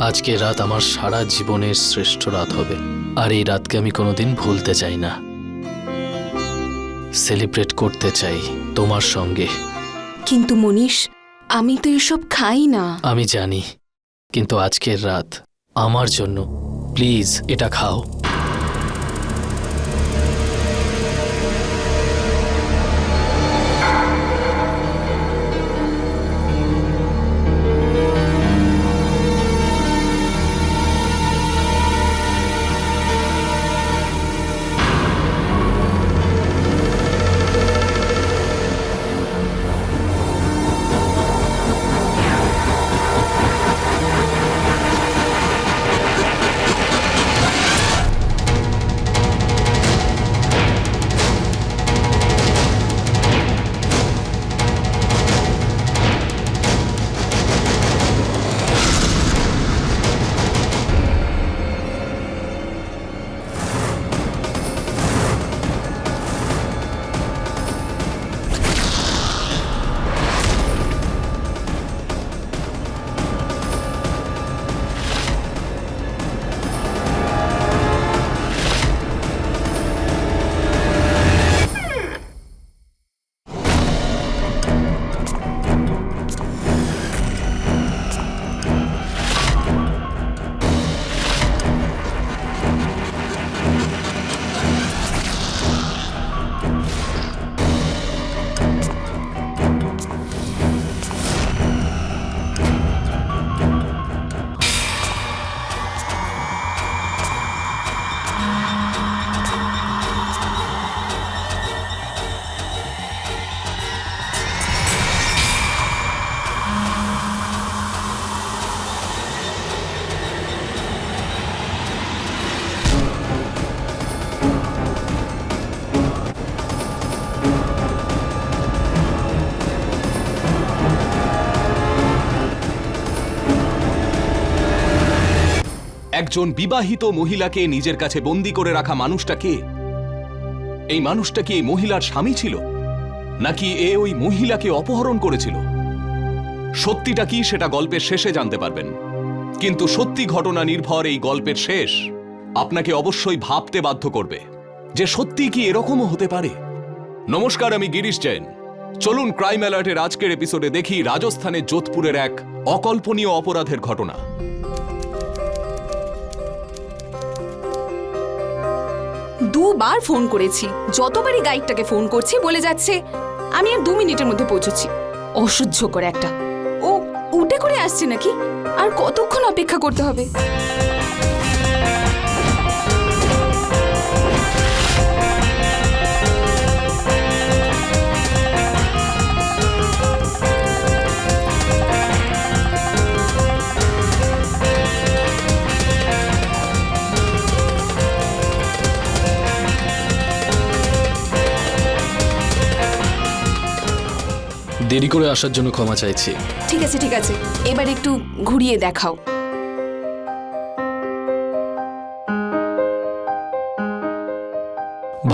আজকে রাত আমার সারা জীবনের শ্রেষ্ঠ রাত হবে, আর এই রাতকে আমি কোনোদিন ভুলতে চাই না। সেলিব্রেট করতে চাই তোমার সঙ্গে। কিন্তু মনীষ, আমি তো এসব খাই না। আমি জানি, কিন্তু আজকের রাত আমার জন্য প্লিজ এটা খাও। একজন বিবাহিত মহিলাকে নিজের কাছে বন্দী করে রাখা মানুষটা কে? এই মানুষটা কি এই মহিলার স্বামী ছিল, নাকি এ ওই মহিলাকে অপহরণ করেছিল? সত্যিটা কি সেটা গল্পের শেষে জানতে পারবেন, কিন্তু সত্যি ঘটনা নির্ভর এই গল্পের শেষ আপনাকে অবশ্যই ভাবতে বাধ্য করবে যে সত্যি কি এরকমও হতে পারে। নমস্কার, আমি গিরিশ জৈন। চলুন ক্রাইম অ্যালার্টের আজকের এপিসোডে দেখি রাজস্থানের যোধপুরের এক অকল্পনীয় অপরাধের ঘটনা। দুবার ফোন করেছি, যতবারই গাইডটাকে ফোন করছি বলে যাচ্ছে আমি আর 2 মিনিটের মধ্যে পৌঁছচ্ছি। অসহ্য করে একটা। ও উঠে করে আসছে নাকি? আর কতক্ষণ অপেক্ষা করতে হবে? দেরি করে আসার জন্য ক্ষমা চাইছি। ঠিক আছে ঠিক আছে, এবার একটু ঘুরিয়ে দেখাও।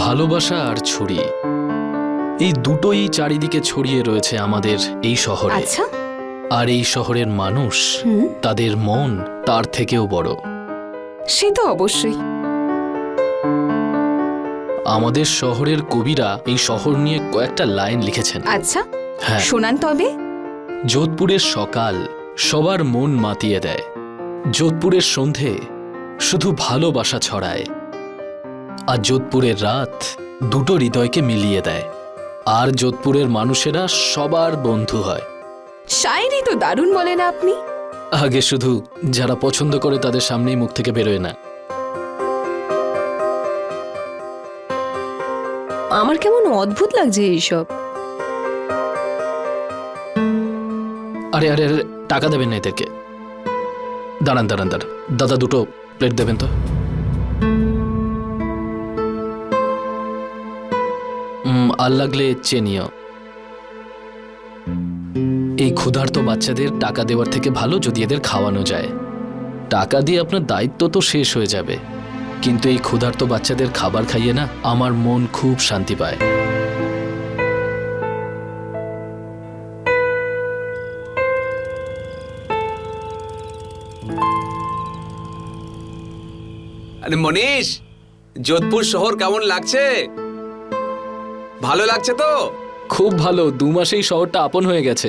ভালোবাসা আর ছুরি, এই দুটোই চারিদিকে ছড়িয়ে রয়েছে আমাদের এই শহরে। আচ্ছা। আর এই শহরের মানুষ, তাদের মন তার থেকেও বড়। সে তো অবশ্যই। আমাদের শহরের কবিরা এই শহর নিয়ে কয়েকটা লাইন লিখেছেন। আচ্ছা, হ্যাঁ। শোনান তবে। যোধপুরের সকাল সবার মন মাতিয়ে দেয়, যোধপুরের সন্ধে শুধু ভালোবাসা ছড়ায়, আর যোধপুরের রাত দুটো হৃদয়কে মিলিয়ে দেয়, আর যোধপুরের মানুষেরা সবার বন্ধু হয়। শায়েরি তো দারুণ বলেন আপনি। আগে শুধু যারা পছন্দ করে তাদের সামনেই মুখ থেকে বেরোয় না। আমার কেমন অদ্ভুত লাগছে এইসব। আরে আরে আরে, টাকা দেবেন না এদেরকে। দাঁড়ান দাঁড়ান দাঁড়ান, দাদা দুটো প্লেট দেবেন তো। আর লাগলে চেনিও। এই ক্ষুধার্ত বাচ্চাদের টাকা দেওয়ার থেকে ভালো যদি এদের খাওয়ানো যায়। টাকা দিয়ে আপনার দায়িত্ব তো শেষ হয়ে যাবে, কিন্তু এই ক্ষুধার্ত বাচ্চাদের খাবার খাইয়ে না আমার মন খুব শান্তি পায়। আরে মনীষ, যোধপুর শহর কেমন লাগছে? ভালো লাগছে তো? খুব ভালো, 2 মাসেই শহরটা আপন হয়ে গেছে।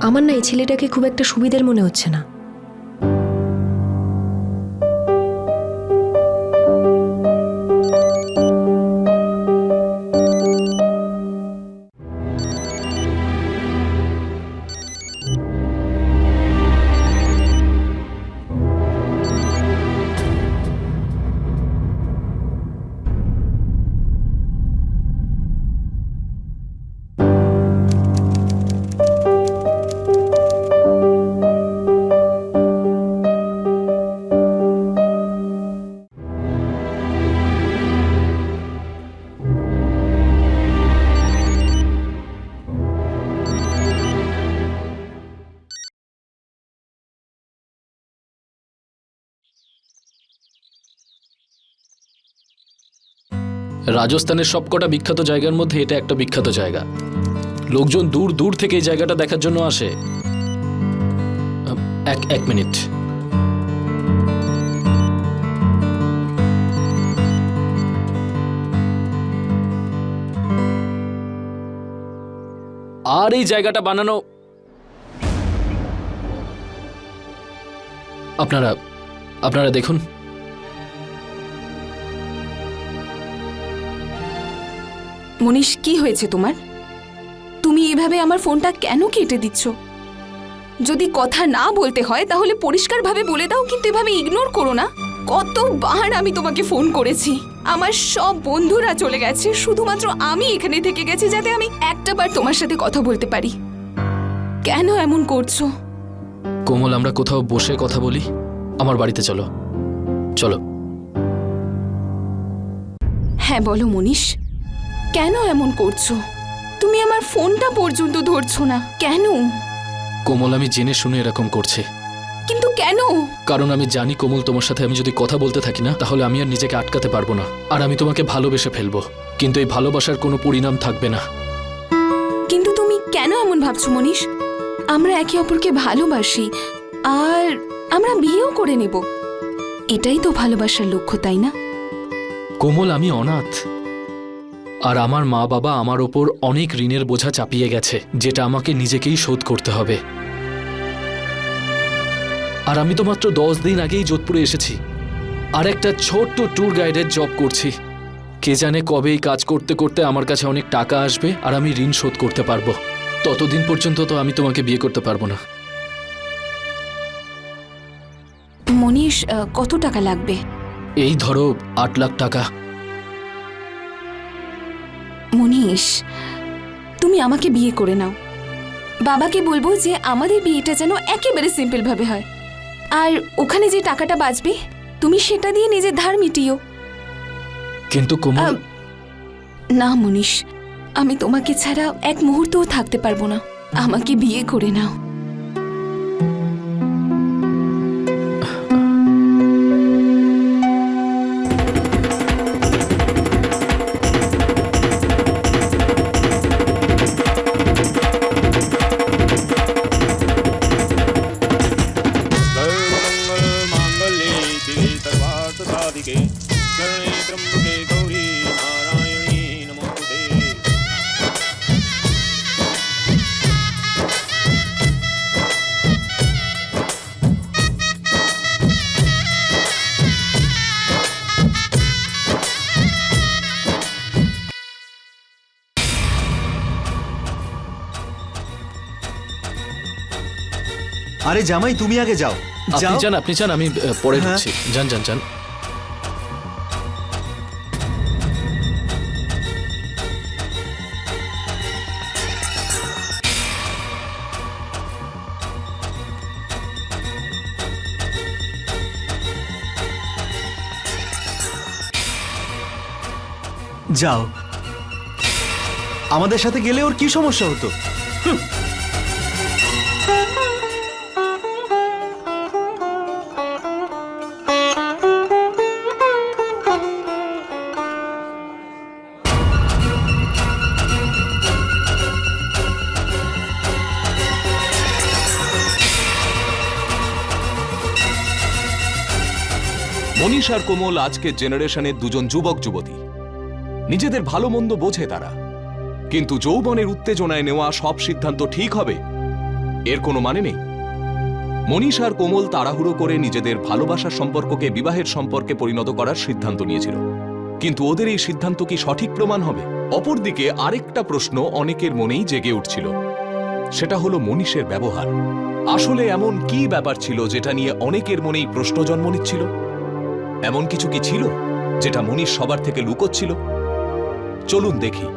আমার না এই ছেলেটাকে খুব একটা সুবিধের মনে হচ্ছে না। রাজস্থানের সবকটা বিখ্যাত জায়গার মধ্যে এটা একটা বিখ্যাত জায়গা। লোকজন দূর দূর থেকে এই জায়গাটা দেখার জন্য আসে। এক মিনিট। আর এই জায়গাটা বানানো আপনারা দেখুন। মনীষ, কি হয়েছে তোমার? তুমি এভাবে আমার ফোনটা কেন কেটে দিচ্ছ? যদি কথা না বলতে হয় তাহলে পরিষ্কারভাবে বলে দাও, কিন্তু এভাবে ইগনোর করো না। কতবার আমি তোমাকে ফোন করেছি, আমার সব বন্ধুরা চলে গেছে, শুধুমাত্র আমি এখানে থেকে গেছি যাতে আমি একটাবার তোমার সাথে কথা বলতে পারি। কেন এমন করছো? কোমল, আমরা কোথাও বসে কথা বলি। আমার বাড়িতে চলো। চলো। হ্যাঁ বলো মনীষ, কেন এমন করছো? তুমি আমার ফোনটা পর্যন্ত ধরছো না কেন? কোমল, আমি জেনে শুনে এরকম করছি। কিন্তু কেন? কারণ আমি জানি কোমল, তোমার সাথে আমি যদি কথা বলতে থাকি না তাহলে আমি আর নিজেকে আটকাতে পারবো না, আর আমি তোমাকে ভালোবেসে ফেলবো। কিন্তু এই ভালোবাসার কোনো পরিণাম থাকবে না। কিন্তু তুমি কেন এমন ভাবছো মনীষ? আমরা একে অপরকে ভালোবাসি আর আমরা বিয়েও করে নেব। এটাই তো ভালোবাসার লক্ষ্য, তাই না? কোমল, আমি অনাথ, আর আমার মা বাবা আমার ওপর অনেক ঋণের বোঝা চাপিয়ে গেছে, যেটা আমাকে নিজেকেই শোধ করতে হবে। আর আমি তো মাত্র 10 দিন আগেই যোধপুরে এসেছি আর একটা ছোট্ট ট্যুর গাইডের জব করছি। কে জানে কবে এই কাজ করতে করতে আমার কাছে অনেক টাকা আসবে আর আমি ঋণ শোধ করতে পারবো। ততদিন পর্যন্ত তো আমি তোমাকে বিয়ে করতে পারবো না। মনীষ, কত টাকা লাগবে? এই ধরো 8 লাখ টাকা। মনীষ, তুমি আমাকে বিয়ে করে নাও। বাবাকে বলবো যে আমাদের বিয়েটা যেন একেবারে সিম্পল ভাবে হয়, আর ওখানে যে টাকাটা বাঁচবে তুমি সেটা দিয়ে নিজের ধার মিটিও। কিন্তু কোমল, না মনীষ, আমি তোমাকে ছাড়া এক মুহূর্তও থাকতে পারবো না। আমাকে বিয়ে করে নাও। আরে জামাই, তুমি আগে যাও। আপনি চান আমি পরে হ্যাঁ। ঢুকছি। যান। যাও, আমাদের সাথে গেলে ওর কি সমস্যা হতো? মনীষ আর কোমল আজকের জেনারেশনের দুজন যুবক যুবতী। নিজেদের ভালো মন্দ বোঝে তারা, কিন্তু যৌবনের উত্তেজনায় নেওয়া সব সিদ্ধান্ত ঠিক হবে এর কোনো মানে নেই। মনীষ আর কোমল তাড়াহুড়ো করে নিজেদের ভালোবাসার সম্পর্ককে বিবাহের সম্পর্কে পরিণত করার সিদ্ধান্ত নিয়েছিল, কিন্তু ওদের এই সিদ্ধান্ত কি সঠিক প্রমাণ হবে? অপরদিকে আরেকটা প্রশ্ন অনেকের মনেই জেগে উঠছিল, সেটা হলো মনীষের ব্যবহার। আসলে এমন কি ব্যাপার ছিল যেটা নিয়ে অনেকের মনেই প্রশ্ন জন্ম নিচ্ছিল? এমন কিছু কি ছিল যেটা মনীষ সবার থেকে লুকোচ্ছিল? চলুন দেখি।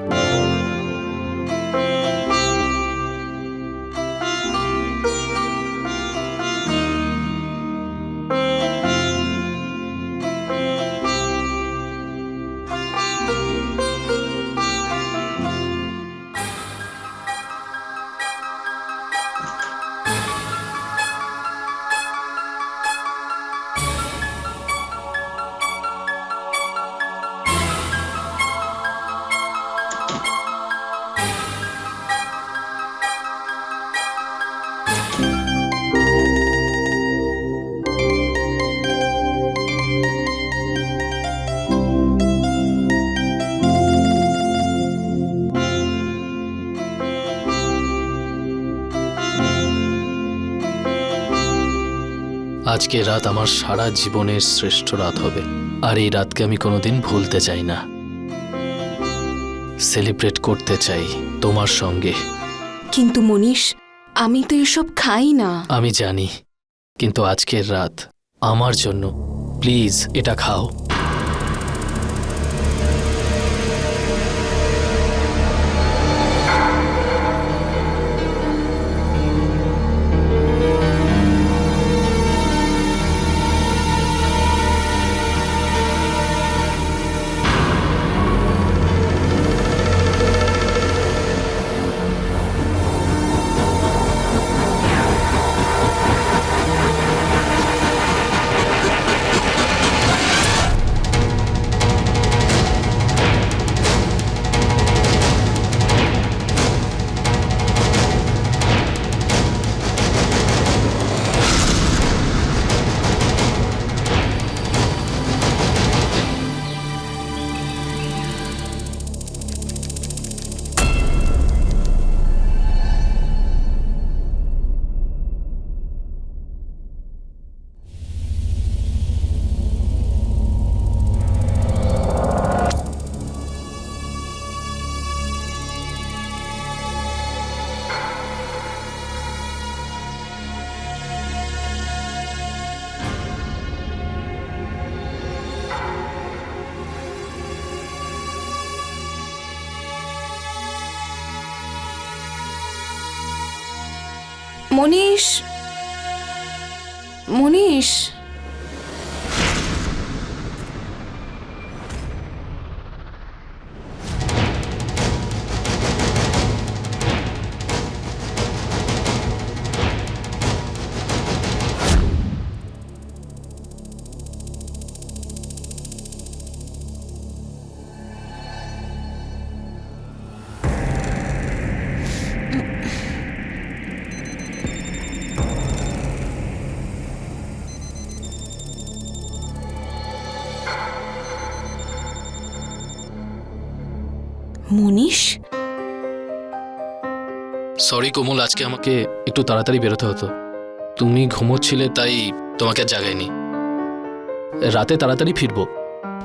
আজকে রাত আমার সারা জীবনের শ্রেষ্ঠ রাত হবে, আর এই রাতকে আমি কোনোদিন ভুলতে চাই না। সেলিব্রেট করতে চাই তোমার সঙ্গে। কিন্তু মনীষ, আমি তো এসব খাই না। আমি জানি, কিন্তু আজকের রাত আমার জন্য প্লিজ এটা খাও। মনীষ, মনীষ, মনীষ, সরি কোমল, আজকে আমাকে একটু তাড়াতাড়ি বেরোতে হতো। তুমি ঘুমোচ্ছিলে তাই তোমাকে আর জাগাইনি। রাতে তাড়াতাড়ি ফিরবো।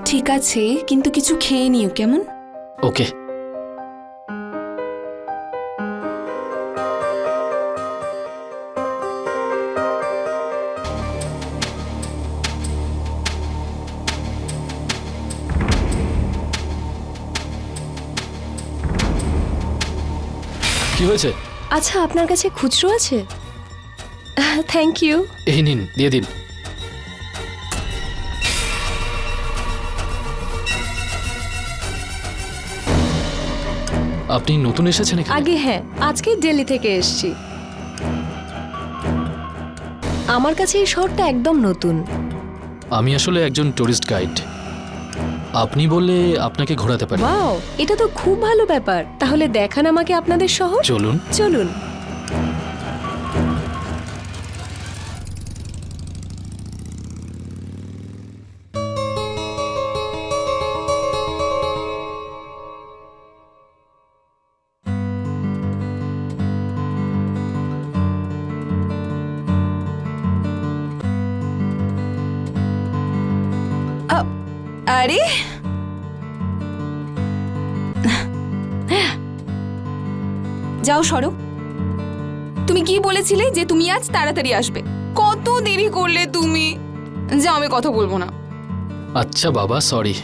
ঠিক আছে, কিন্তু কিছু খেয়ে নিও কেমন? ওকে। কি হয়েছে? আচ্ছা, আপনার কাছে খুচরো আছে? Thank you. এই নিন, দিয়ে দিন। আপনি নতুন এসেছেন এখানে? আগে হ্যাঁ, আজকে দিল্লি থেকে এসেছি। আমার কাছে এই শহরটা একদম নতুন। আমি আসলে একজন টুরিস্ট গাইড। আপনি বললে আপনাকে ঘোরাতে পারি। ওয়াও, এটা তো খুব ভালো ব্যাপার। তাহলে দেখান আমাকে আপনাদের শহর। চলুন। চলুন। আরে যাও সরো। তুমি কি বলেছিলে যে তুমি আজ তাড়াতাড়ি আসবে? কত দেরি করলে তুমি। যাও, আমি কথা বলবো না। আচ্ছা বাবা, সরি।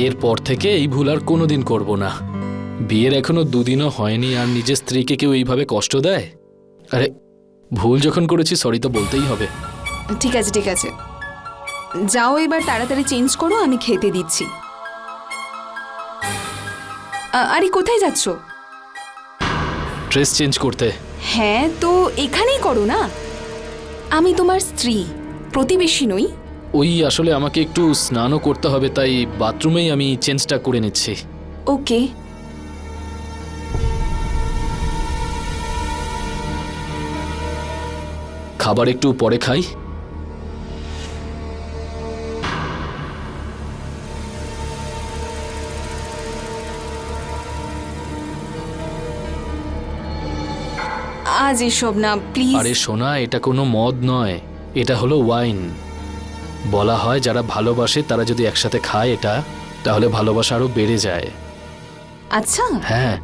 এরপর থেকে এই ভুল আর কোনোদিন করব না। বিয়ের এখনো দুদিনও হয়নি আর নিজের স্ত্রীকে কেউ এইভাবে কষ্ট দেয়? আরে ভুল যখন করেছি সরি তো বলতেই হবে। ঠিক আছে ঠিক আছে, যাও এবার তাড়াতাড়ি চেঞ্জ করো, আমি খেতে দিচ্ছি। আরে কোথায় যাচ্ছ? ড্রেস চেঞ্জ করতে। হ্যাঁ তো এখানেই করো না, আমি তোমার স্ত্রী, প্রতিবেশী নই। ওই আসলে আমাকে একটু স্নানও করতে হবে, তাই বাথরুমেই আমি চেঞ্জটা করে নিচ্ছি। ওকে। খাবার একটু পরে খাই। আজ এসব না প্লিজ। আরে সোনা, এটা কোনো মদ নয়, এটা হলো ওয়াইন। বলা হয় যারা ভালোবাসে তারা যদি একসাথে খায় এটা, তাহলে ভালোবাসা আরো বেড়ে যায়। আচ্ছা, হ্যাঁ।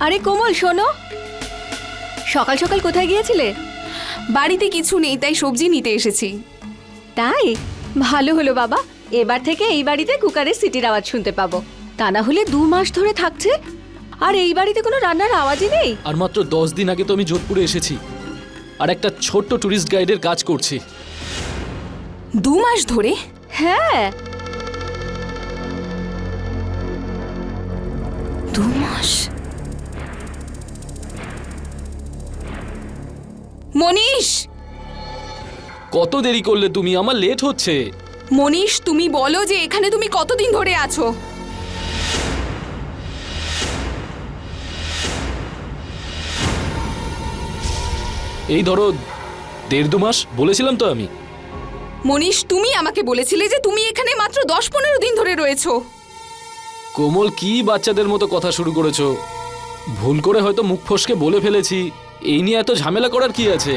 আরে কোমল শোনো, সকাল সকাল কোথায় গিয়েছিলে? বাড়িতে কিছু নেই তাই সবজি নিতে এসেছি। তাই ভালো হলো বাবা, এবার থেকে এই বাড়িতে কুকারের সিটির আওয়াজ শুনতে পাবো। তা না হলে 2 মাস ধরে থাকছে আর এই বাড়িতে কোনো রান্নার আওয়াজই নেই। আর মাত্র 10 দিন আগে তো আমি যোধপুরে এসেছি আর একটা ছোট্ট ট্যুরিস্ট গাইডের কাজ করছি। 2 মাস ধরে? হ্যাঁ, 2 মাস। মনীষ, কত দেরি করলে তুমি, আমার লেট হচ্ছে। মনীষ তুমি বলো যে এখানে তুমি কতদিন ধরে আছো? এই ধরো 1.5-2 মাস, বলেছিলাম তো আমি। মনীষ তুমি আমাকে বলেছিলে যে তুমি এখানে মাত্র 10-15 দিন ধরে রয়েছো। কোমল, কি বাচ্চাদের মতো কথা শুরু করেছো? ভুল করে হয়তো মুখ ফসকে বলে ফেলেছি, এই নিয়ে এত ঝামেলা করার কি আছে?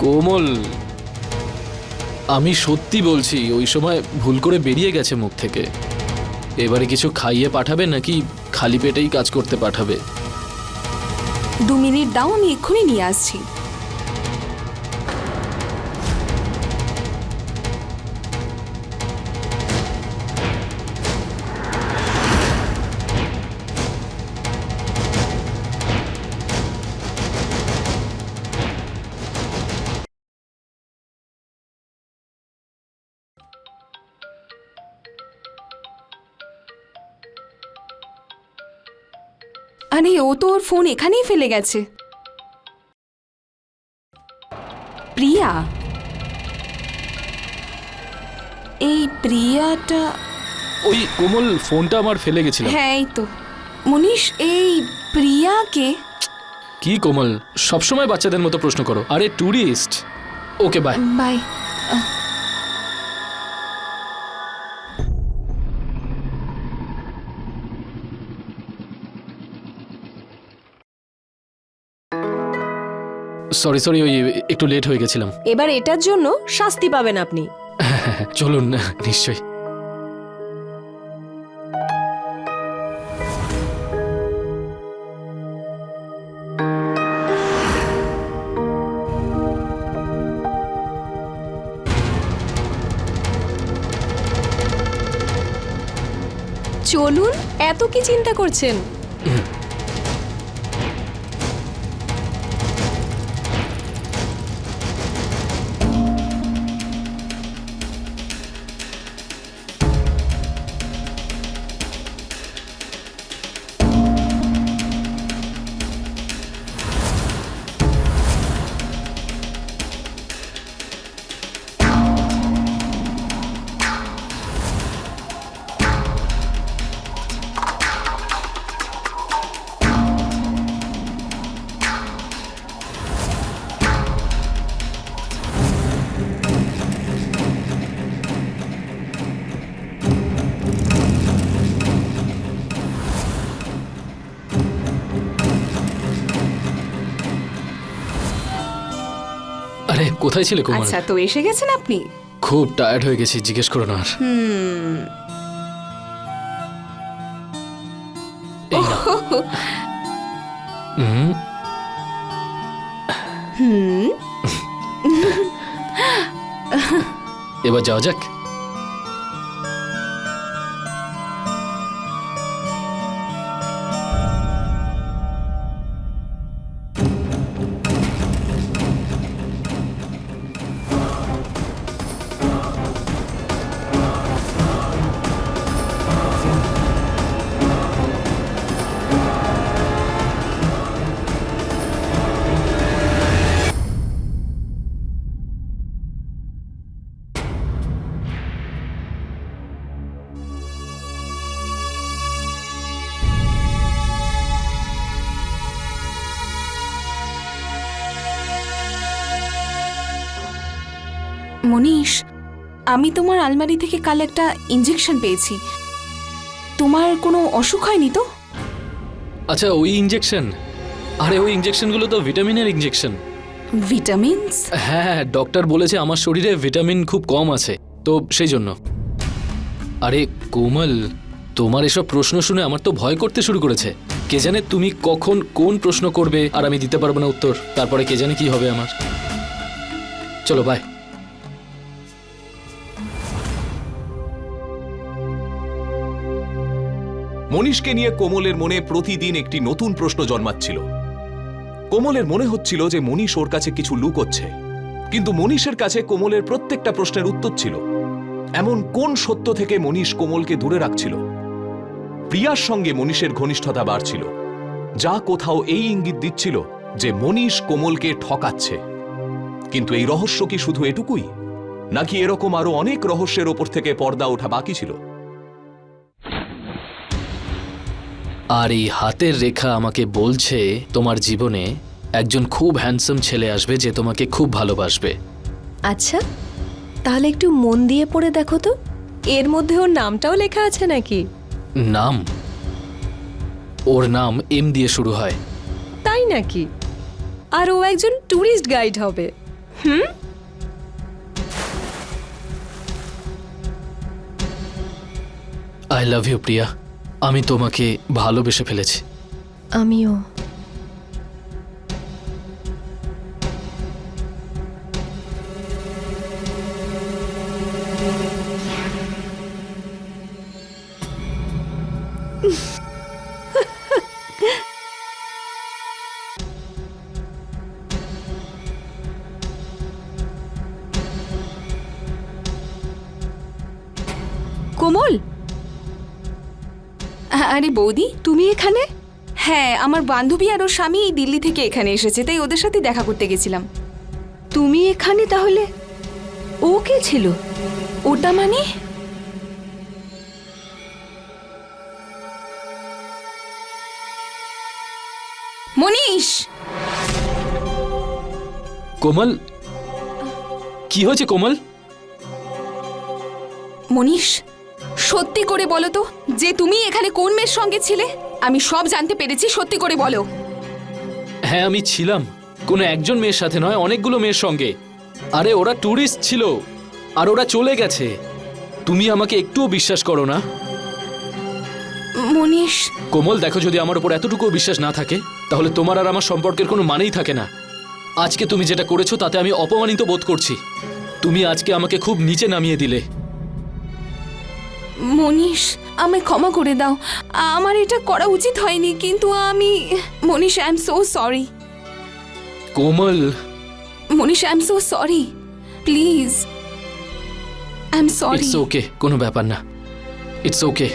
কোমল, আমি সত্যি বলছি, ওই সময় ভুল করে বেরিয়ে গেছে মুখ থেকে। এবারে কিছু খাইয়ে পাঠাবে নাকি খালি পেটেই কাজ করতে পাঠাবে? 2 মিনিট দাও, আমি এক্ষুনি নিয়ে আসছি। আরে ও তো ওর ফোন এখানেই ফেলে গেছে। প্রিয়া, এই প্রিয়াটা ওই কোমল ফোনটা আমার ফেলে গেছিলাম। হ্যাঁ এই তো। মনীষ, এই প্রিয়াকে? কি কোমল, সবসময় বাচ্চাদের মতো প্রশ্ন করো। আরে tourist. Okay bye. Bye. Sorry sorry, ওই একটু লেট হয়ে গেছিলাম। এবার এটার জন্য শাস্তি পাবেন আপনি। চলুন, নিশ্চয়ই। চলুন, এত কি চিন্তা করছেন? আরে কোথায় ছিলে কোমল? আচ্ছা, তো এসে গেছেন আপনি? খুব টায়ার্ড হয়ে গেছি, জিজ্ঞেস করো না আর। এই নাও। এবার যাওয়া যাক। মনীষ, আমি তোমার আলমারি থেকে কাল একটা ইনজেকশন পেয়েছি। তোমার কোনো অসুখ হয়নি তো? আচ্ছা, ওই ইঞ্জেকশন? আরে ওই ইঞ্জেকশনগুলো তো ভিটামিনের ইঞ্জেকশন। ভিটামিনস? হ্যাঁ, ডক্টর বলেছে আমার শরীরে ভিটামিন খুব কম আছে, তো সেই জন্য। আরে কোমল, তোমার এসব প্রশ্ন শুনে আমার তো ভয় করতে শুরু করেছে। কে জানে তুমি কখন কোন প্রশ্ন করবে আর আমি দিতে পারবো না উত্তর। তারপরে কে জানে কি হবে আমার। চলো বাই। মনীষকে নিয়ে কোমলের মনে প্রতিদিন একটি নতুন প্রশ্ন জন্মাচ্ছিল। কোমলের মনে হচ্ছিল যে মনীষ ওর কাছে কিছু লুকোচ্ছে, কিন্তু মনীষের কাছে কোমলের প্রত্যেকটা প্রশ্নের উত্তর ছিল। এমন কোন সত্য থেকে মনীষ কোমলকে দূরে রাখছিল? প্রিয়ার সঙ্গে মনীষের ঘনিষ্ঠতা বাড়ছিল, যা কোথাও এই ইঙ্গিত দিচ্ছিল যে মনীষ কোমলকে ঠকাচ্ছে। কিন্তু এই রহস্য কি শুধু এটুকুই, নাকি এরকম আরো অনেক রহস্যের ওপর থেকে পর্দা ওঠা বাকি ছিল? আর এই হাতের রেখা আমাকে বলছে তোমার জীবনে একজন খুব হ্যান্ডসাম ছেলে আসবে যে তোমাকে খুব ভালোবাসবে। আচ্ছা, তাহলে একটু মন দিয়ে পড়ে দেখো তো, এর মধ্যে ওর নামটাও লেখা আছে নাকি? নাম? ওর নাম এম দিয়ে শুরু হয়। তাই নাকি? আর ও একজন ট্যুরিস্ট গাইড হবে। আই লাভ ইউ প্রিয়া, আমি তোমাকে ভালোবেসে ফেলেছি। আমিও। কোমল, আরে বৌদি, তুমি এখানে? হ্যাঁ, আমার বান্ধবী আর ওর স্বামী এই দিল্লি থেকে এখানে এসেছে, তাই ওদের সাথে দেখা করতে গেছিলাম। তুমি এখানে তাহলে? ও কে ছিল? ওটা মানে? মনীষ! কোমল, কি হয়েছে কোমল? মনীষ, সত্যি করে বলো তো যে তুমি এখানে কোন মেয়ের সঙ্গে ছিলে? আমি সব জানতে পেরেছি, সত্যি করে বলো। হ্যাঁ, আমি ছিলাম কোনো একজন মেয়ের সাথে নয়, অনেকগুলো মেয়ের সঙ্গে। আরে ওরা ট্যুরিস্ট ছিল আর ওরা চলে গেছে। তুমি আমাকে একটুও বিশ্বাস করো না? মনীষ, কোমল দেখো, যদি আমার উপর এতটুকুও বিশ্বাস না থাকে তাহলে তোমার আর আমার সম্পর্কের কোনো মানেই থাকে না। আজকে তুমি যেটা করেছো তাতে আমি অপমানিত বোধ করছি। তুমি আজকে আমাকে খুব নিচে নামিয়ে দিলে। মনীষ, আমায় ক্ষমা করে দাও। আমার এটা করা উচিত হয়নি, কিন্তু আমি... Manish, I am so sorry. Komal, Manish, I am so sorry. Please, I am sorry. It's okay, কোনো ব্যাপার না, ইটস ওকে।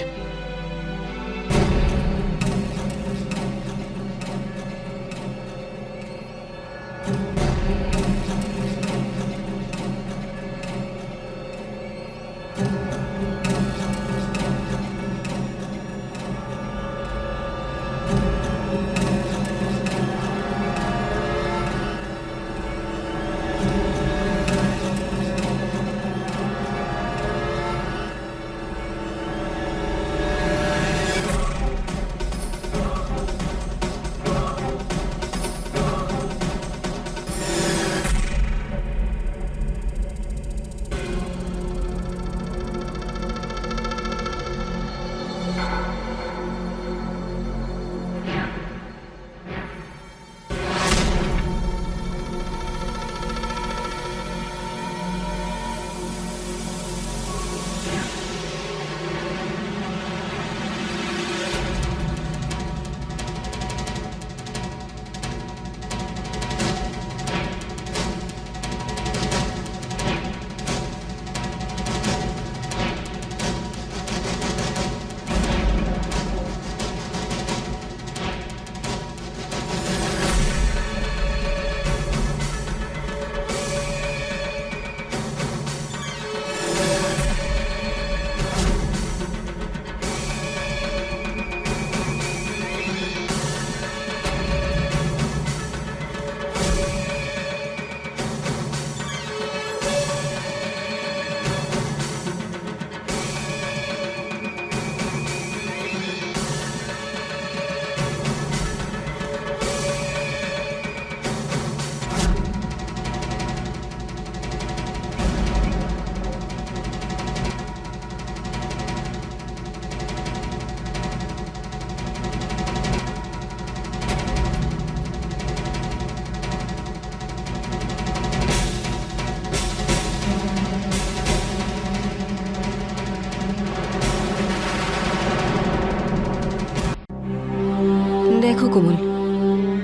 দেখো কোমল,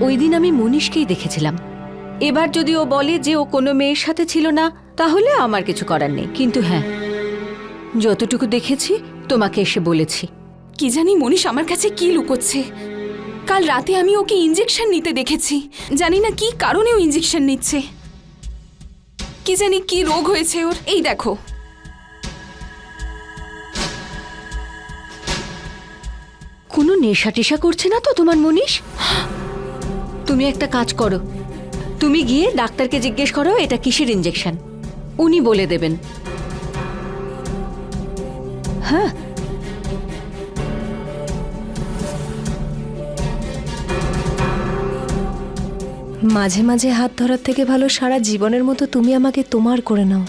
ওই দিন আমি মনীষকেই দেখেছিলাম। এবার যদি ও বলে যে ও কোনো মেয়ের সাথে ছিল না, তাহলে আমার কিছু করার নেই। কিন্তু হ্যাঁ, যতটুকু দেখেছি তোমাকে এসে বলেছি। কি জানি মনীষ আমার কাছে কি লুকোচ্ছে। কাল রাতে আমি ওকে ইঞ্জেকশন নিতে দেখেছি। জানি না কি কারণে ও ইঞ্জেকশন নিচ্ছে। কি জানি কি রোগ হয়েছে ওর। এই দেখো। কোনো নেশা টেশা করছে না তো তোমার মনীষ? তুমি একটা কাজ করো, তুমি গিয়ে ডাক্তারকে জিজ্ঞেস করো এটা কিসের ইঞ্জেকশন, উনি বলে দেবেন। হ্যাঁ, মাঝে মাঝে হাত ধরার থেকে ভালো সারা জীবনের মতো তুমি আমাকে তোমার করে নাও।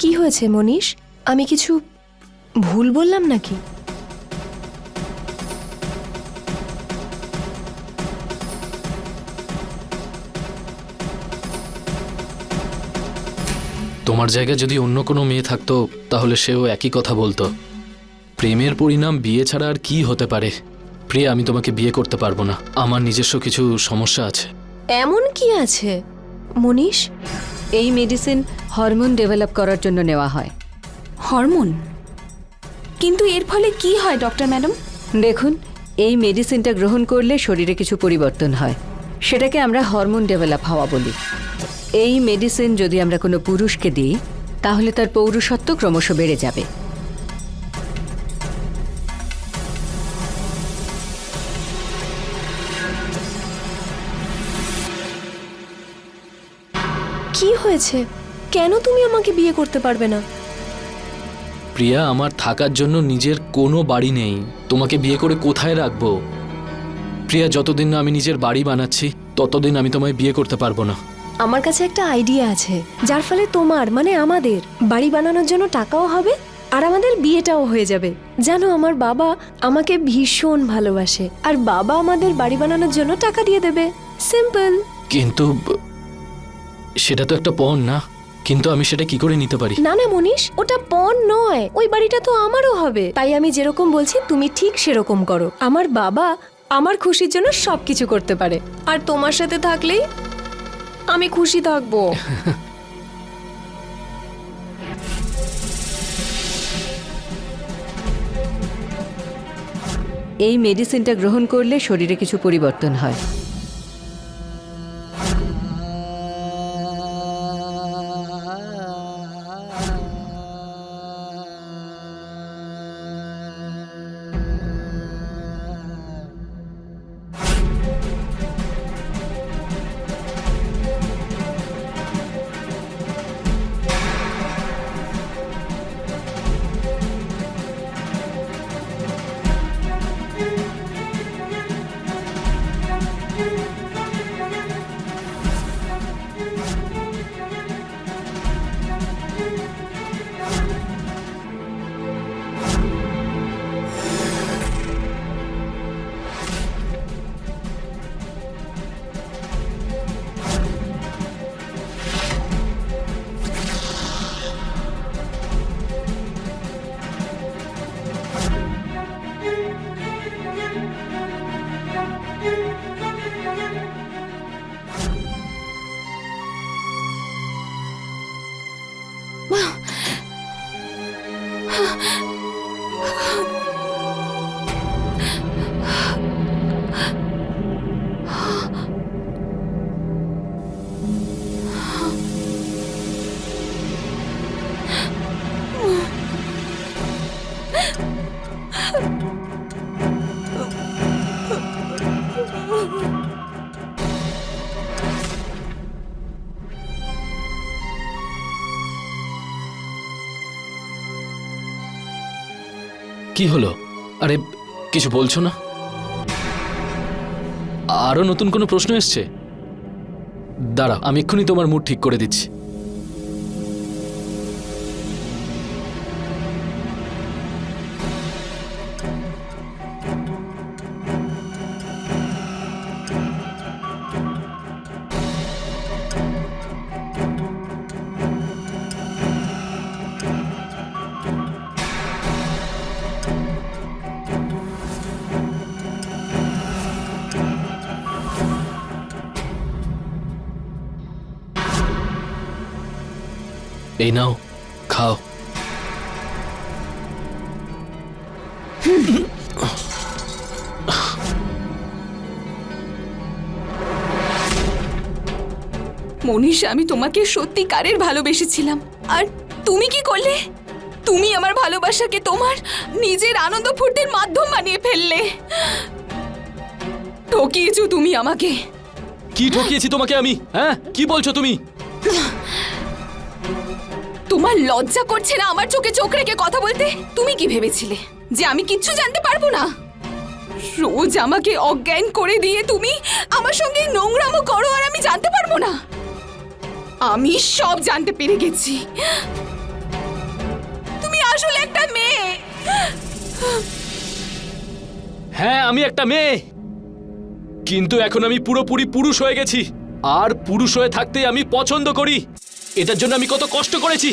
কি হয়েছে মনীষ? আমি কিছু ভুল বললাম নাকি? তোমার জায়গায় যদি অন্য কোনো মেয়ে থাকতো তাহলে সেও একই কথা বলতো। প্রেমের পরিণাম বিয়ে ছাড়া আর কি হতে পারে? প্রিয়া, আমি তোমাকে বিয়ে করতে পারবো না। আমার নিজস্ব কিছু সমস্যা আছে। এমন কি আছে মনীষ? এই মেডিসিন হরমোন ডেভেলপ করার জন্য নেওয়া হয়। হরমোন? কিন্তু এর ফলে কি হয় ডক্টর ম্যাডাম? দেখুন, এই মেডিসিনটা গ্রহণ করলে শরীরে কিছু পরিবর্তন হয়, সেটাকে আমরা হরমোন ডেভেলপ হওয়া বলি। এই মেডিসিন যদি আমরা কোনো পুরুষকে দিই তাহলে তার পৌরুষত্ব ক্রমশ বেড়ে যাবে। কি হয়েছে? কেন তুমি আমাকে বিয়ে করতে পারবে না? প্রিয়া, আমার থাকার জন্য নিজের কোনো বাড়ি নেই। তোমাকে বিয়ে করে কোথায় রাখবো? প্রিয়া, যতদিন না আমি নিজের বাড়ি বানাচ্ছি ততদিন আমি তোমায় বিয়ে করতে পারবো না। আমার কাছে একটা আইডিয়া আছে, যার ফলে তোমার মানে আমাদের বাড়ি বানানোর জন্য টাকাও হবে আর আমাদের বিয়েটাও হয়ে যাবে। জানো, আমার বাবা আমাকে ভীষণ ভালোবাসে আর বাবা আমাদের বাড়ি বানানোর জন্য টাকা দিয়ে দেবে। সিম্পল। কিন্তু সেটা তো একটা পণ না। কিন্তু আমি সেটা কি করে নিতে পারি? না না মনীষ, ওটা পণ নয়, ওই বাড়িটা তো আমারও হবে। তাই আমি যেরকম বলছি তুমি ঠিক সেরকম করো। আমার বাবা আমার খুশির জন্য সবকিছু করতে পারে, আর তোমার সাথে থাকলেই আমি খুশি থাকবো। এই মেডিসিনটা গ্রহণ করলে শরীরে কিছু পরিবর্তন হয়। কি হলো? আরে কিছু বলছো না? আরো নতুন কোনো প্রশ্ন এসছে? দাঁড়া, আমি এক্ষুনি তোমার মুড ঠিক করে দিচ্ছি। এই নাও, খাও। মনীষ, আমি তোমাকে সত্যিকারের ভালোবেসেছিলাম, আর তুমি কি করলে? তুমি আমার ভালোবাসাকে তোমার নিজের আনন্দ ফুর্তির মাধ্যম বানিয়ে ফেললে। ঠকিয়েছো তুমি আমাকে। কি ঠকিয়েছি তোমাকে আমি? হ্যাঁ, কি বলছো তুমি? তোমার লজ্জা করছে না আমার চোখে চোখ রেখে কথা বলতে? তুমি কি ভেবেছিলে যে আমি কিচ্ছু জানতে পারবো না? রোজ আমাকে অজ্ঞান করে দিয়ে তুমি আমার সঙ্গে নোংরামো করো আর আমি জানতে পারবো না? আমি সব জানতে পেরে গেছি। তুমি আসলে একটা মেয়ে। হ্যাঁ, আমি একটা মেয়ে, কিন্তু এখন আমি পুরোপুরি পুরুষ হয়ে গেছি। আর পুরুষ হয়ে থাকতে আমি পছন্দ করি। এটার জন্য আমি কত কষ্ট করেছি।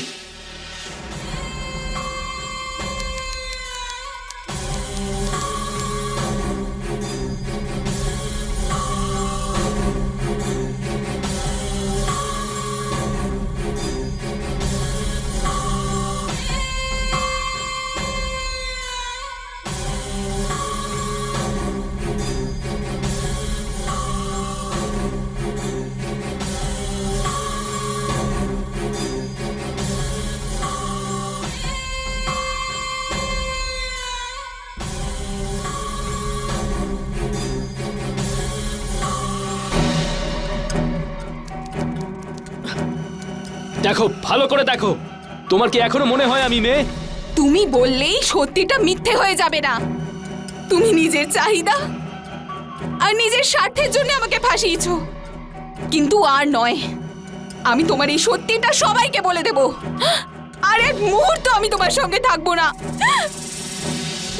দেখো, ভালো করে দেখো। তোমার কি এখনো মনে হয় আমি মেয়ে? তুমি বললেই সত্যিটা মিথ্যে হয়ে যাবে না। তুমি নিজের চাহিদা আর নিজের স্বার্থের জন্য আমাকে ফাঁসিয়েছো, কিন্তু আর নয়। আমি তোমার এই সত্যিটা সবাইকে বলে দেব। আর এক মুহূর্ত আমি তোমার সঙ্গে থাকবো না।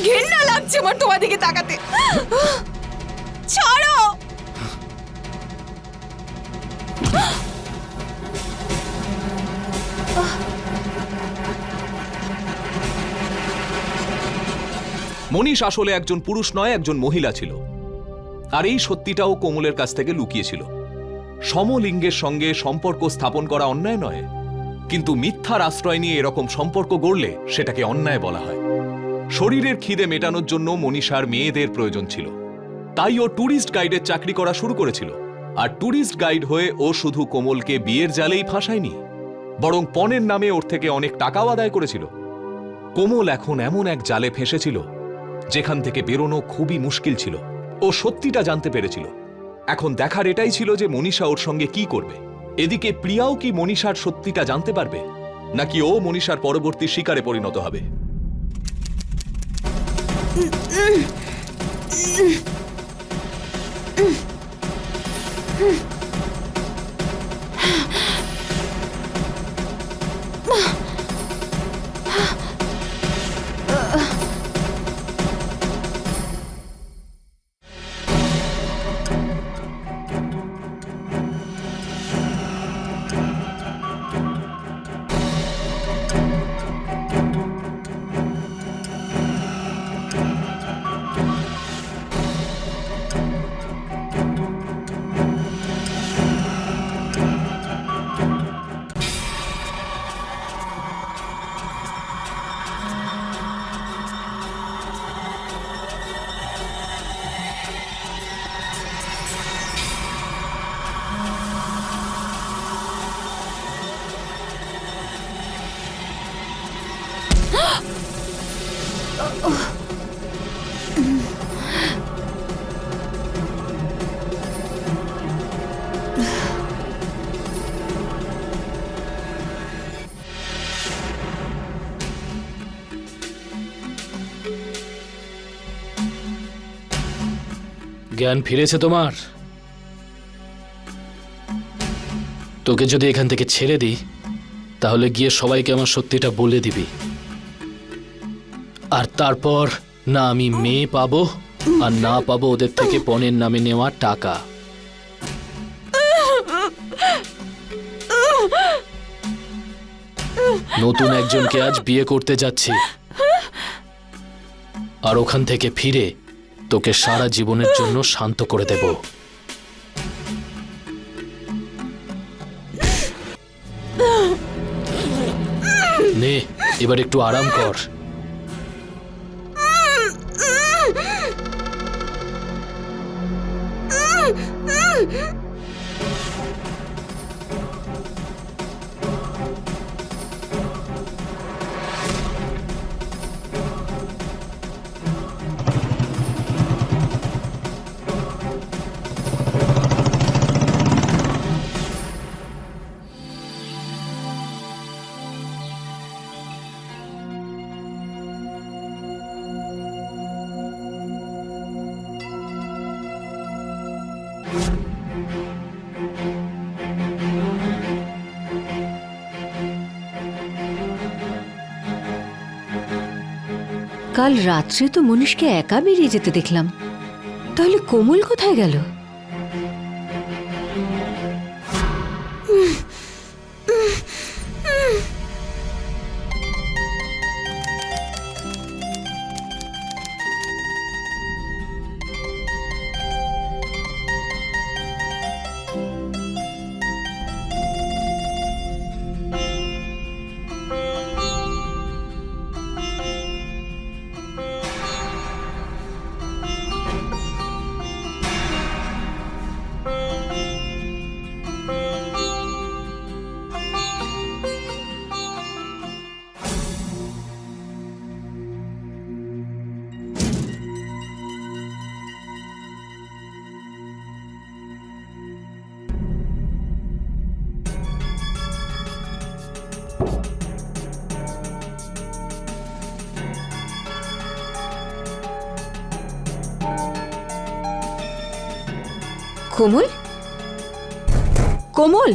ঘৃণা লাগছে আমার তোমার দিকে তাকাতে। ছাড়ো। মনীষ আসলে একজন পুরুষ নয়, একজন মহিলা ছিল। আর এই সত্যিটাও কোমলের কাছ থেকে লুকিয়েছিল। সমলিঙ্গের সঙ্গে সম্পর্ক স্থাপন করা অন্যায় নয়, কিন্তু মিথ্যার আশ্রয় নিয়ে এরকম সম্পর্ক গড়লে সেটাকে অন্যায় বলা হয়। শরীরের খিদে মেটানোর জন্য মনীষার মেয়েদের প্রয়োজন ছিল, তাই ও ট্যুরিস্ট গাইডের চাকরি করা শুরু করেছিল। আর ট্যুরিস্ট গাইড হয়ে ও শুধু কোমলকে বিয়ের জালেই ফাঁসায়নি, বরং পণের নামে ওর থেকে অনেক টাকাও আদায় করেছিল। কোমল এখন এমন এক জালে ফেঁসেছিল যেখান থেকে বেরোনো খুবই মুশকিল ছিল। ও সত্যিটা জানতে পেরেছিল। এখন দেখার এটাই ছিল যে মনীষা ওর সঙ্গে কি করবে। এদিকে প্রিয়াও কি মনীষার সত্যিটা জানতে পারবে, নাকি ও মনীষার পরবর্তী শিকারে পরিণত হবে? জ্ঞান ফিরেছে তোমার? তোকে যদি এখান থেকে ছেড়ে দিই, তাহলে গিয়ে সবাইকে আমার সত্যিটা বলে দিবি। আর তারপর না আমি মেয়ে পাবো, আর না পাবো ওদের থেকে পণের নামে নেওয়া টাকা। নতুন একজনকে আজ বিয়ে করতে যাচ্ছি, আর ওখান থেকে ফিরে তোকে সারা জীবনের জন্য শান্ত করে দেব। নে, এবার একটু আরাম কর। কাল রাত্রে তো মনীষকে একা বেরিয়ে যেতে দেখলাম, তাহলে কোমল কোথায় গেল? কোমল, কোমল,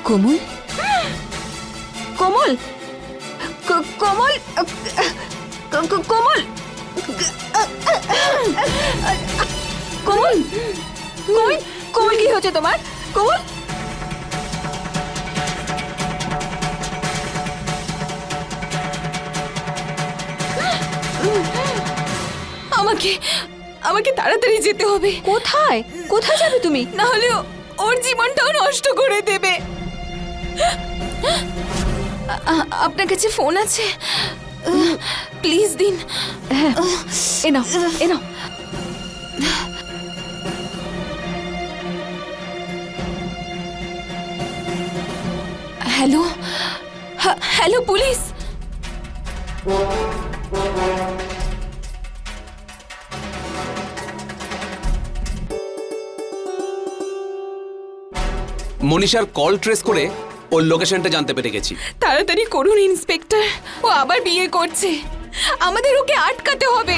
কোমল, কোমল, কোমল, কোমল, কোমল, কোমল, কোমল, কি হচ্ছে তোমার? কোমল, আমাকে আমাকে তাড়াতাড়ি যেতে হবে। কোথায়? কোথায় যাবে তুমি? না হলে ওর জীবনটাও নষ্ট করে দেবে। আপনার কাছে ফোন আছে? প্লিজ দিন। হ্যাঁ, এ নাও, এ নাও। Hello, hello police. মনীষার কল ট্রেস করে ওর লোকেশনটা জানতে পেরে গেছি। তাড়াতাড়ি করুন ইন্সপেক্টর, ও আবার বিয়ে করছে, আমাদের ওকে আটকাতে হবে।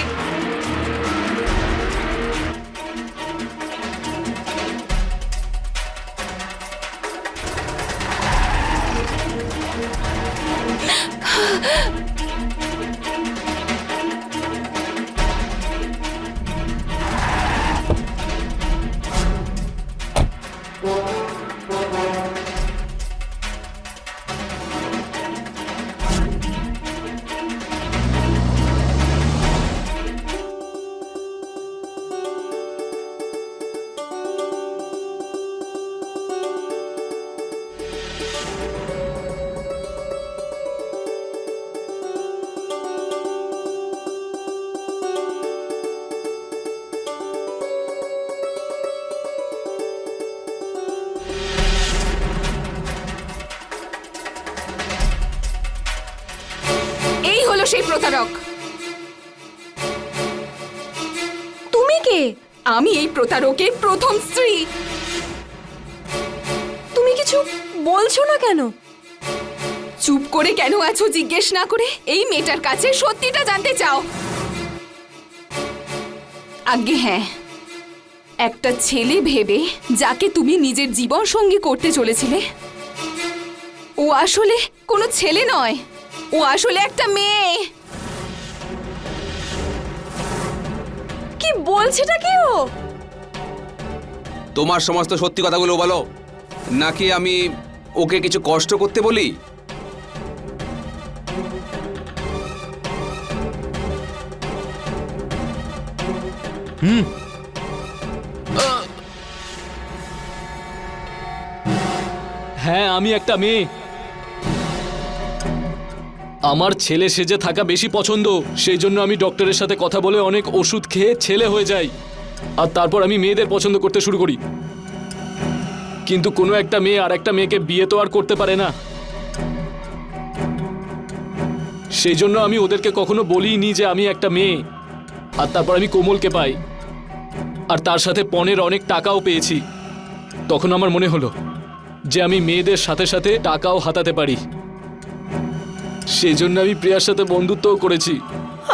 সেই প্রতারক। তুমি কে? আমি এই প্রতারকের প্রথম স্ত্রী। তুমি কিছু বলছো না কেন? চুপ করে কেন আছো জিজ্ঞেস না করে? এই মেয়েটার কাছে সত্যিটা জানতে চাও? আগে হ্যাঁ, একটা ছেলে ভেবে যাকে তুমি নিজের জীবন সঙ্গী করতে চলেছিলে, ও আসলে কোনো ছেলে নয়, ও আসলে একটা মেয়ে। কি বলছেটা কি ও? তোমার সমস্ত সত্যি কথাগুলো বলো, নাকি আমি ওকে কিছু কষ্ট করতে বলি? হ্যাঁ, আমি একটা মেয়ে। আমার ছেলে সেজে থাকা বেশি পছন্দ, সেই জন্য আমি ডক্টরের সাথে কথা বলে অনেক ওষুধ খেয়ে ছেলে হয়ে যাই, আর তারপর আমি মেয়েদের পছন্দ করতে শুরু করি। কিন্তু কোনো একটা মেয়ে আর একটা মেয়েকে বিয়ে তো আর করতে পারে না, সেই জন্য আমি ওদেরকে কখনো বলিনি যে আমি একটা মেয়ে। আর তারপর আমি কোমলকে পাই, আর তার সাথে পণের অনেক টাকাও পেয়েছি। তখন আমার মনে হলো যে আমি মেয়েদের সাথে সাথে টাকাও হাতাতে পারি, সেই জন্য আমি প্রিয়ার সাথে বন্ধুত্বও করেছি।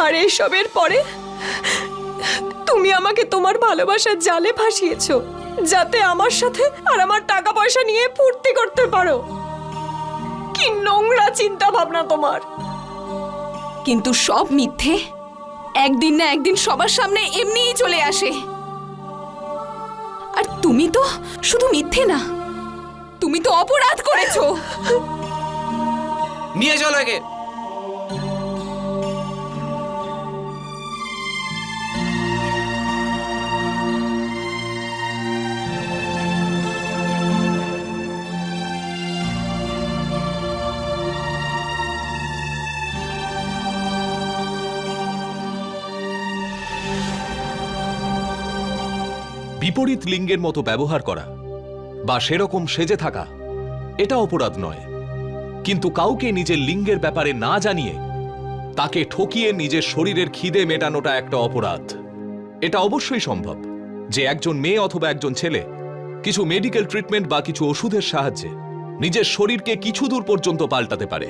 আর এসবের পরে তুমি আমাকে তোমার ভালোবাসার জালে ফাঁসিয়েছো, যাতে আমার সাথে আর আমার টাকা পয়সা নিয়ে ফুর্তি করতে পারো। কি নোংরা চিন্তা ভাবনা তোমার! কিন্তু সব মিথ্যে একদিন না একদিন সবার সামনে এমনিই চলে আসে। আর তুমি তো শুধু মিথ্যে না, তুমি তো অপরাধ করেছো। নিয়ে চলো একে। বিপরীত লিঙ্গের মতো ব্যবহার করা বা সেরকম সেজে থাকা এটা অপরাধ নয়, কিন্তু কাউকে নিজের লিঙ্গের ব্যাপারে না জানিয়ে তাকে ঠকিয়ে নিজের শরীরের খিদে মেটানোটা একটা অপরাধ। এটা অবশ্যই সম্ভব যে একজন মেয়ে অথবা একজন ছেলে কিছু মেডিকেল ট্রিটমেন্ট বা কিছু ওষুধের সাহায্যে নিজের শরীরকে কিছু দূর পর্যন্ত পাল্টাতে পারে।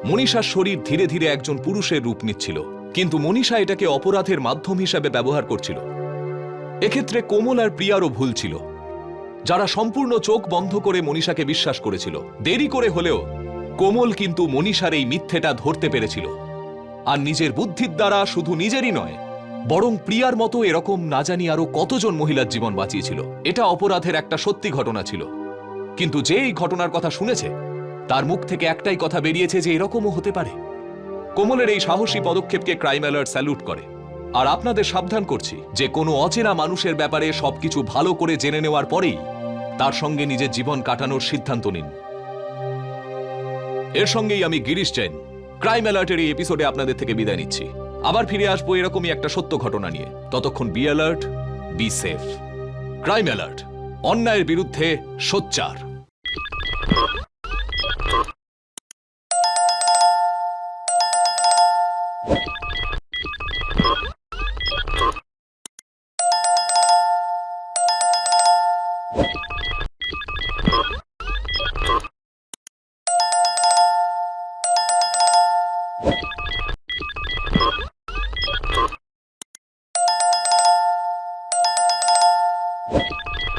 মনীষার শরীর ধীরে ধীরে একজন পুরুষের রূপ নিচ্ছিল, কিন্তু মনীষা এটাকে অপরাধের মাধ্যম হিসাবে ব্যবহার করছিল। এক্ষেত্রে কোমল আর প্রিয়ারও ভুল ছিল, যারা সম্পূর্ণ চোখ বন্ধ করে মনীষাকে বিশ্বাস করেছিল। দেরি করে হলেও কোমল কিন্তু মনীষার এই মিথ্যেটা ধরতে পেরেছিল, আর নিজের বুদ্ধির দ্বারা শুধু নিজেরই নয় বরং প্রিয়ার মতো এরকম না জানি আরো কতজন মহিলার জীবন বাঁচিয়েছিল। এটা অপরাধের একটা সত্যি ঘটনা ছিল, কিন্তু যে এই ঘটনার কথা শুনেছে তার মুখ থেকে একটাই কথা বেরিয়েছে যে এরকমও হতে পারে। কোমলের এই সাহসী পদক্ষেপকে ক্রাইম অ্যালার্ট স্যালুট করে। আর আপনাদের সাবধান করছি যে কোনো অচেনা মানুষের ব্যাপারে সবকিছু ভালো করে জেনে নেওয়ার পরেই তার সঙ্গে নিজের জীবন কাটানোর সিদ্ধান্ত নিন। এর সঙ্গেই আমি গিরিশ জৈন ক্রাইম অ্যালার্টের এই এপিসোডে আপনাদের থেকে বিদায় নিচ্ছি। আবার ফিরে আসবো এরকমই একটা সত্য ঘটনা নিয়ে। ততক্ষণ be alert, be safe. Crime alert, অন্যায়ের বিরুদ্ধে সোচ্চার।